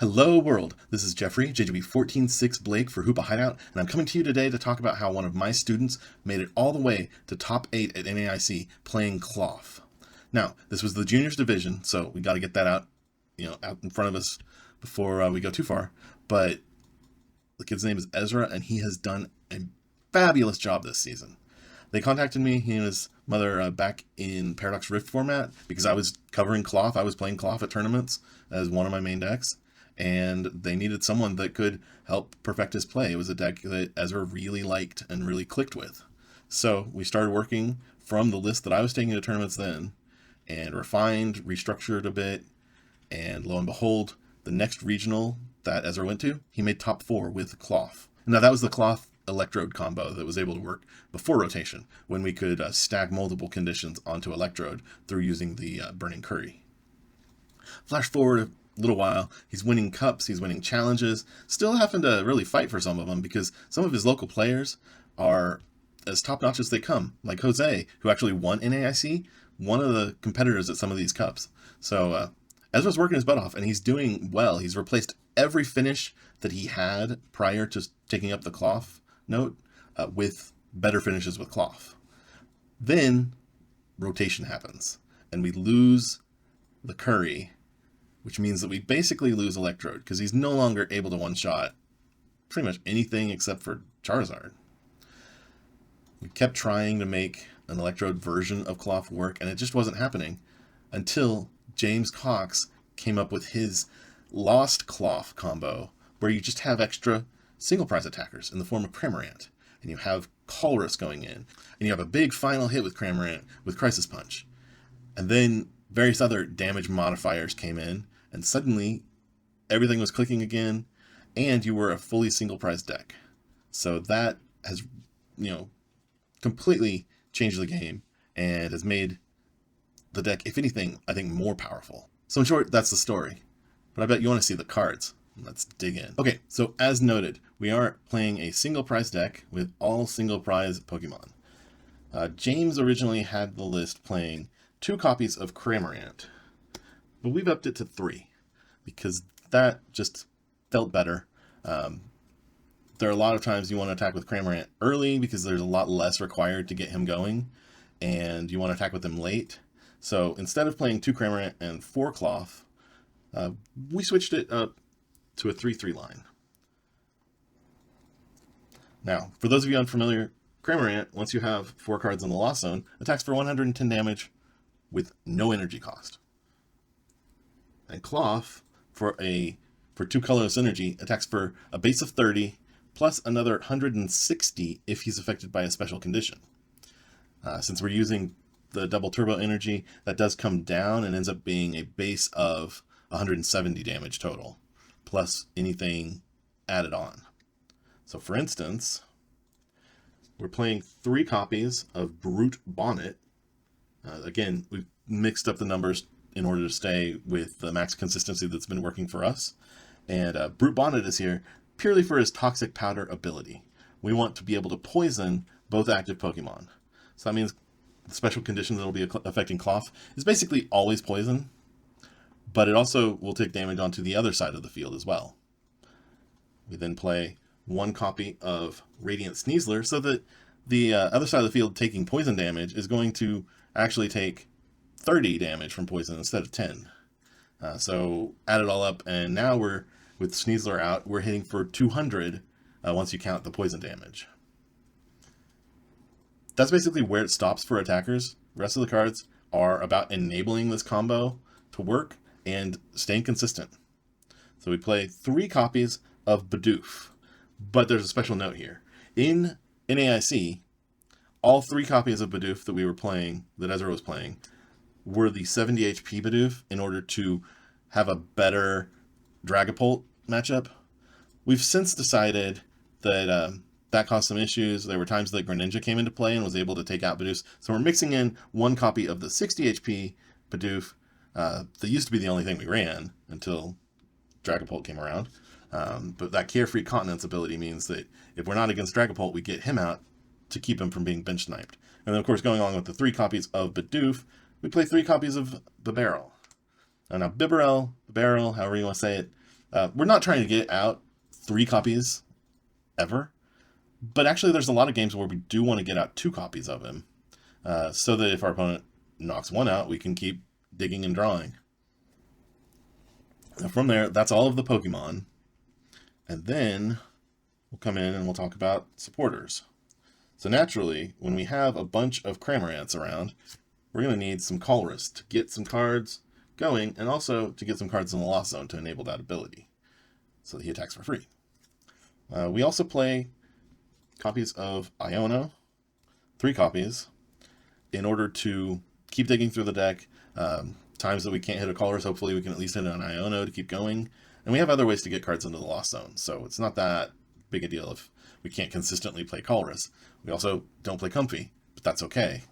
Hello world, this is Jeffrey, JGB146 Blake for Hoopa Hideout, and I'm coming to you today to talk about how one of my students made it all the way to top 8 at NAIC playing Klawf. Now, this was the juniors division, so we got to get that out in front of us before we go too far, but the kid's name is Ezra, and he has done a fabulous job this season. They contacted me, he and his mother, back in Paradox Rift format, because I was covering Klawf. I was playing Klawf at tournaments as one of my main decks, and they needed someone that could help perfect his play. It was a deck that Ezra really liked and really clicked with. So we started working from the list that I was taking to tournaments then, and refined, restructured a bit, and lo and behold, the next regional that Ezra went to, he made top 4 with Klawf. Now that was the Klawf Electrode combo that was able to work before rotation, when we could stack multiple conditions onto Electrode through using the Burning Curry. Flash forward a little while, he's winning cups, he's winning challenges, still having to really fight for some of them because some of his local players are as top-notch as they come, like Jose, who actually won NAIC, one of the competitors at some of these cups. So Ezra's working his butt off, and he's doing well. He's replaced every finish that he had prior to taking up the Klawf note with better finishes with Klawf. Then rotation happens, and we lose the Curry, which means that we basically lose Electrode, because he's no longer able to one-shot pretty much anything except for Charizard. We kept trying to make an Electrode version of Klawf work, and it just wasn't happening until James Cox came up with his Lost Klawf combo, where you just have extra single prize attackers in the form of Cramorant, and you have Colress going in, and you have a big final hit with Cramorant with Crisis Punch. And then various other damage modifiers came in, and suddenly everything was clicking again, and you were a fully single prize deck. So that has, completely changed the game, and has made the deck, if anything, I think more powerful. So in short, that's the story. But I bet you want to see the cards. Let's dig in. Okay, so as noted, we are playing a single prize deck with all single prize Pokemon. James originally had the list playing 2 copies of Cramorant, but we've upped it to 3 because that just felt better. There are a lot of times you want to attack with Cramorant early because there's a lot less required to get him going, and you want to attack with him late. So instead of playing 2 Cramorant and 4 Klawf, we switched it up to a 3-3 line. Now, for those of you unfamiliar, Cramorant, once you have 4 cards in the Lost Zone, attacks for 110 damage with no energy cost. And Klawf, for 2 colorless energy, attacks for a base of 30, plus another 160 if he's affected by a special condition. Since we're using the double turbo energy, that does come down and ends up being a base of 170 damage total, plus anything added on. So for instance, we're playing 3 copies of Brute Bonnet. Again, we've mixed up the numbers in order to stay with the max consistency that's been working for us. And Brute Bonnet is here purely for his Toxic Powder ability. We want to be able to poison both active Pokemon. So that means the special condition that will be affecting Klawf is basically always poison, but it also will take damage onto the other side of the field as well. We then play 1 copy of Radiant Sneasler so that the other side of the field taking poison damage is going to actually take 30 damage from poison instead of 10. So add it all up, and now we're, with Sneasler out, we're hitting for 200 once you count the poison damage. That's basically where it stops for attackers. The rest of the cards are about enabling this combo to work and staying consistent. So we play 3 copies of Bidoof, but there's a special note here. In NAIC, all 3 copies of Bidoof that we were playing, that Ezra was playing, were the 70 HP Bidoof in order to have a better Dragapult matchup. We've since decided that that caused some issues. There were times that Greninja came into play and was able to take out Bidoof. So we're mixing in 1 copy of the 60 HP Bidoof. That used to be the only thing we ran until Dragapult came around. But that Carefree Continence ability means that if we're not against Dragapult, we get him out to keep him from being bench sniped. And then, of course, going along with the 3 copies of Bidoof, we play 3 copies of Bibarel. Now, Bibarel, however you want to say it, We're not trying to get out 3 copies ever, but actually there's a lot of games where we do want to get out 2 copies of him, so that if our opponent knocks 1 out, we can keep digging and drawing. Now from there, that's all of the Pokemon, and then we'll come in and we'll talk about supporters. So naturally, when we have a bunch of Cramorants around, we're going to need some Colress to get some cards going, and also to get some cards in the Lost Zone to enable that ability, so that he attacks for free. We also play copies of Iono, 3 copies, in order to keep digging through the deck. Times that we can't hit a Colress, hopefully we can at least hit an Iono to keep going. And we have other ways to get cards into the Lost Zone, so it's not that big a deal if we can't consistently play Colress. We also don't play Comfy, but that's okay.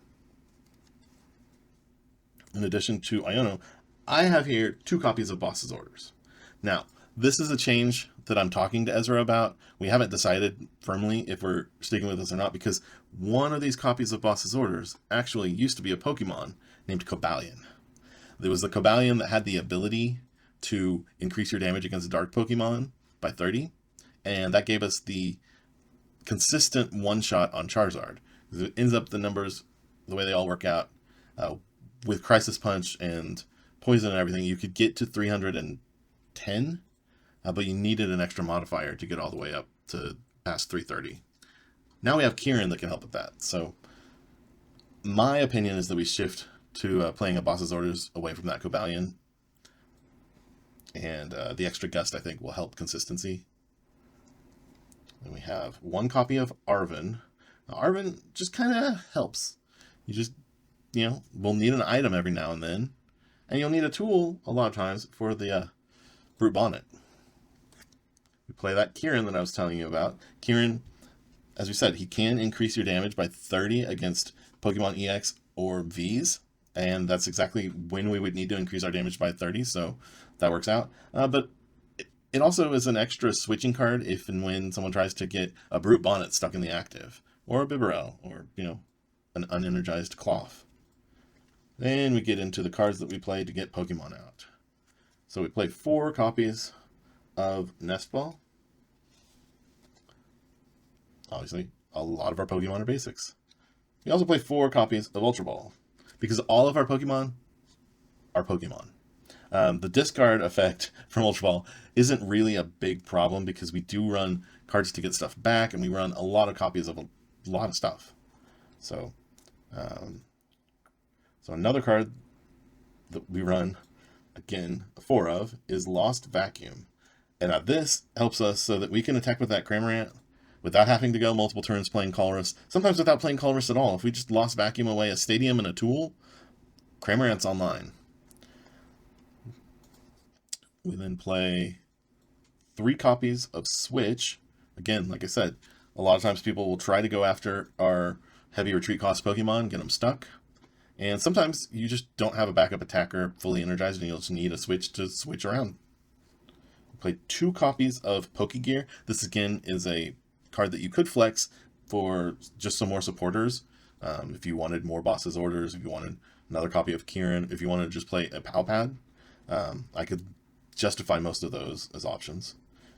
In addition to Iono, I have here 2 copies of Boss's Orders. Now, this is a change that I'm talking to Ezra about. We haven't decided firmly if we're sticking with this or not, because one of these copies of Boss's Orders actually used to be a Pokemon named Cobalion. There was the Cobalion that had the ability to increase your damage against dark Pokemon by 30, and that gave us the consistent one-shot on Charizard. It ends up the numbers, the way they all work out, with Crisis Punch and Poison and everything, you could get to 310, but you needed an extra modifier to get all the way up to past 330. Now we have Kieran that can help with that. So my opinion is that we shift to playing a Boss's Orders away from that Cobalion. And the extra Gust, I think, will help consistency. Then we have 1 copy of Arven. Now, Arven just kind of helps. You just, we'll need an item every now and then. And you'll need a tool, a lot of times, for the Brute Bonnet. We play that Kieran that I was telling you about. Kieran, as we said, he can increase your damage by 30 against Pokemon EX or Vs. And that's exactly when we would need to increase our damage by 30, so that works out. But it also is an extra switching card if and when someone tries to get a Brute Bonnet stuck in the active, or a Bibarel, or, an unenergized Klawf. Then we get into the cards that we play to get Pokemon out. So we play 4 copies of Nest Ball. Obviously, a lot of our Pokemon are basics. We also play 4 copies of Ultra Ball, because all of our Pokemon are Pokemon. The discard effect from Ultra Ball isn't really a big problem, because we do run cards to get stuff back, and we run a lot of copies of a lot of stuff. So another card that we run, again, 4 of, is Lost Vacuum. And this helps us so that we can attack with that Cramorant without having to go multiple turns playing Colress. Sometimes without playing Colress at all. If we just Lost Vacuum away a Stadium and a tool, Cramorant's online. We then play 3 copies of Switch. Again, like I said, a lot of times people will try to go after our heavy retreat cost Pokemon, get them stuck. And sometimes you just don't have a backup attacker fully energized, and you'll just need a Switch to switch around. We play 2 copies of Pokégear. This, again, is a card that you could flex for just some more supporters. If you wanted more Boss's Orders, if you wanted another copy of Kieran, if you wanted to just play a PAL Pad, I could justify most of those as options.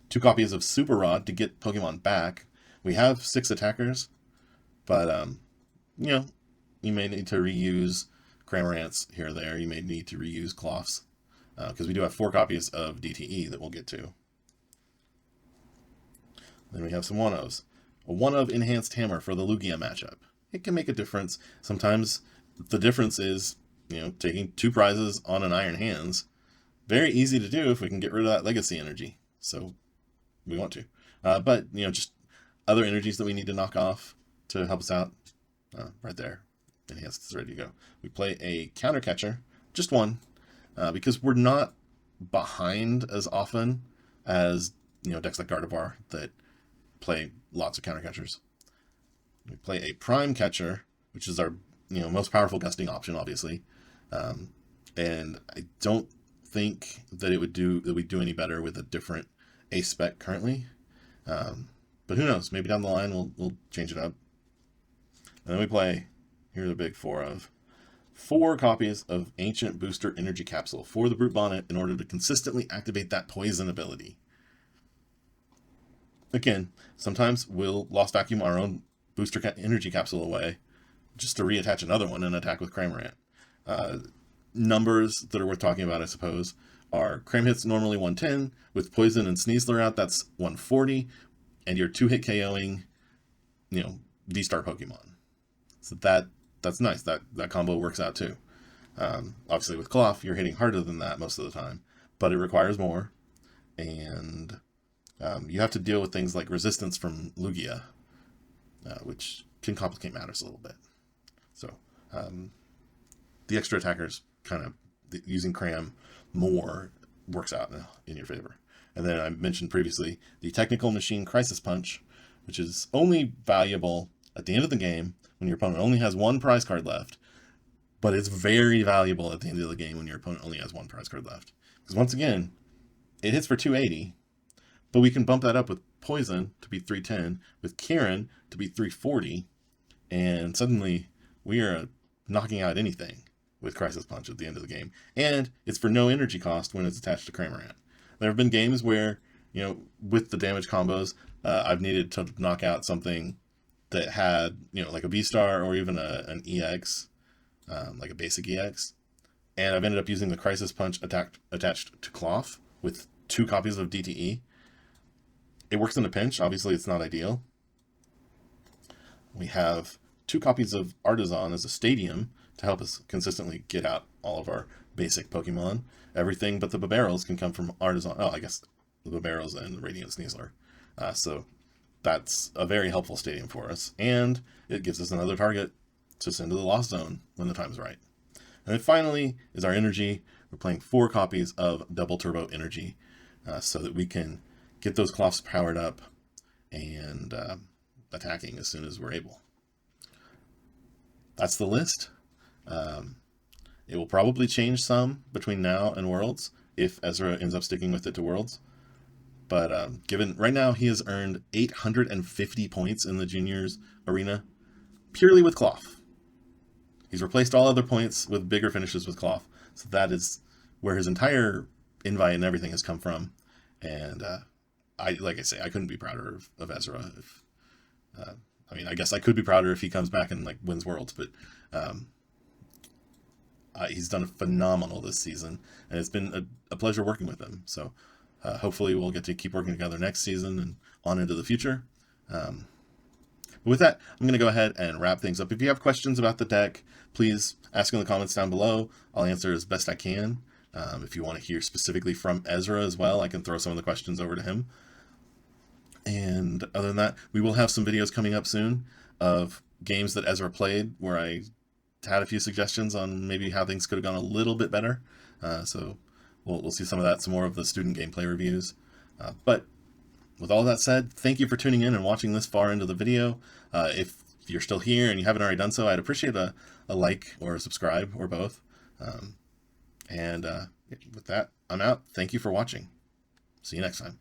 2 copies of Super Rod to get Pokemon back. We have 6 attackers, but, you may need to reuse Cramorants here or there. You may need to reuse Klawfs, because we do have 4 copies of DTE that we'll get to. Then we have some 1-ofs. A 1-of Enhanced Hammer for the Lugia matchup. It can make a difference. Sometimes the difference is, taking 2 prizes on an Iron Hands. Very easy to do if we can get rid of that Legacy energy. So we want to. But, just other energies that we need to knock off to help us out. Right there. Enhanced is ready to go. We play a Counter Catcher, just 1, because we're not behind as often as, decks like Gardevoir that play lots of Counter Catchers. We play a Prime Catcher, which is our most powerful gusting option, obviously. And I don't think that we'd do any better with a different ace spec currently. But who knows? Maybe down the line we'll change it up. And then we play, here's a big 4-of 4 copies of Ancient Booster Energy Capsule for the Brute Bonnet in order to consistently activate that poison ability. Again, sometimes we'll Lost Vacuum our own Booster Energy Capsule away just to reattach another one and attack with Cramorant. Numbers that are worth talking about, I suppose, are Cram hits normally 110, with Poison and Sneasler out, that's 140, and you're 2-hit KOing, V-Star Pokemon. So that's nice. That combo works out too. Obviously with Klawf, you're hitting harder than that most of the time, but it requires more, and you have to deal with things like resistance from Lugia, which can complicate matters a little bit. So the extra attackers kind of using Cram more works out in your favor. And then I mentioned previously the Technical Machine Crisis Punch, which is only valuable at the end of the game when your opponent only has 1 prize card left, but it's very valuable at the end of the game when your opponent only has 1 prize card left. Because once again, it hits for 280, but we can bump that up with Poison to be 310, with Kieran to be 340, and suddenly we are knocking out anything with Crisis Punch at the end of the game. And it's for no energy cost when it's attached to Cramorant. There have been games where, with the damage combos, I've needed to knock out something that had, like a V-Star or even an EX, like a basic EX. And I've ended up using the Crisis Punch attached to Klawf with 2 copies of DTE. It works in a pinch. Obviously, it's not ideal. We have 2 copies of Artazon as a stadium to help us consistently get out all of our basic Pokemon. Everything but the Bibarels can come from Artazon. Oh, I guess the Bibarels and the Radiant Sneasler. So that's a very helpful stadium for us. And it gives us another target to send to the Lost Zone when the time's right. And then finally is our energy. We're playing 4 copies of Double Turbo Energy so that we can get those Klawfs powered up and attacking as soon as we're able. That's the list. It will probably change some between now and Worlds if Ezra ends up sticking with it to Worlds. But given right now he has earned 850 points in the juniors arena purely with Klawf. He's replaced all other points with bigger finishes with Klawf. So that is where his entire invite and everything has come from. And like I say, I couldn't be prouder of Ezra. I guess I could be prouder if he comes back and wins Worlds, but he's done phenomenal this season, and it's been a pleasure working with him. So hopefully we'll get to keep working together next season and on into the future. But with that, I'm going to go ahead and wrap things up. If you have questions about the deck, please ask in the comments down below. I'll answer as best I can. If you want to hear specifically from Ezra as well, I can throw some of the questions over to him. And other than that, we will have some videos coming up soon of games that Ezra played where I had a few suggestions on maybe how things could have gone a little bit better. So we'll see some of that, some more of the student gameplay reviews. But with all that said, thank you for tuning in and watching this far into the video. If you're still here and you haven't already done so, I'd appreciate a like or a subscribe or both. And with that, I'm out. Thank you for watching. See you next time.